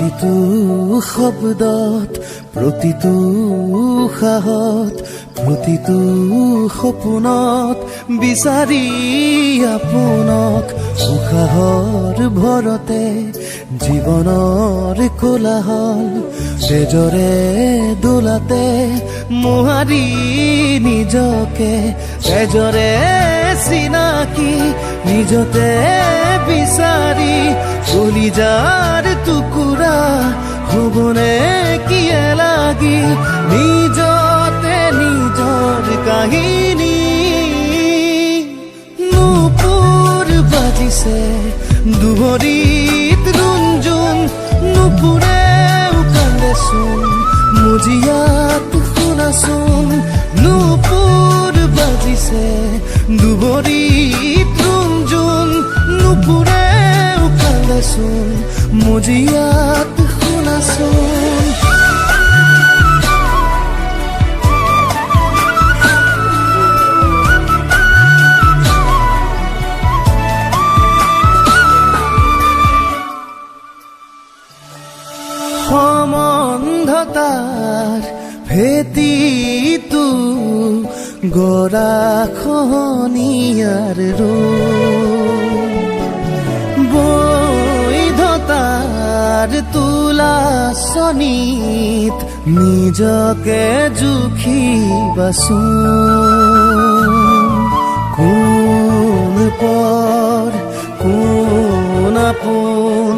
প্ৰতিটো শব্দত প্ৰতিটো উশাহত প্ৰতিটো সপোনত বিচাৰি আপোনাক উশাহৰ ভৰতে জীৱনৰ কোলাহল তেজৰে দোলাতে মোহাৰি নিজকে তেজৰে চিনাকি নিজতে বিচাৰি কলিজাৰ টুকুৰা হ'বনে কিয়ে লাগি নিজতে নিজৰ কাহিনী নুপুৰ বাজিছে দুহৰিত ৰুঞ্জুন নুপুৰেও কান্দেচোন মজিয়াত শুনাচোন নুপুৰ বাজিছে দুহৰিত ৰুঞ্জুন নুপুৰেও কান্দেচোন মজিয়াত শুনাচোন সমন্ধতাৰ ভেটিটো গৰাখহনীয়াৰ বৈধতাৰ তোলাচনীত নিজকে জুখিবাচোন কোন পৰ কোন আপোন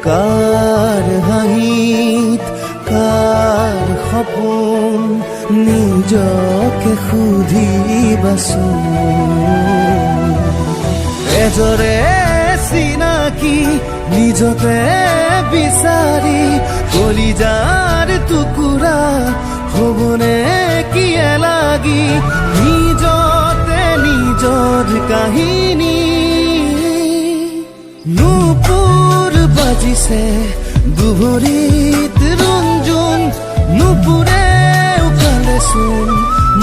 কাৰ হাঁহিত কাৰ সপোন নিজকে সুধিবাচোন তেজৰে চিনাকি নিজতে বিচাৰি কলিজাৰ টুকুৰা হ'বনে কিয়ে লাগি নিজতে নিজৰ কাহিনী নুপুৰ বাজিছে দুহৰিত ৰুঞ্জুন নুপুৰেও কান্দেচোন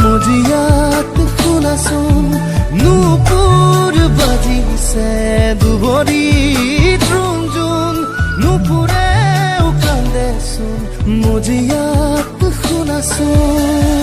মজিয়াত শুনাচোন নুপুৰ বাজিছে দুহৰিত ৰুঞ্জুন নুপুৰেও কান্দেচোন মজিয়াত শুনাচোন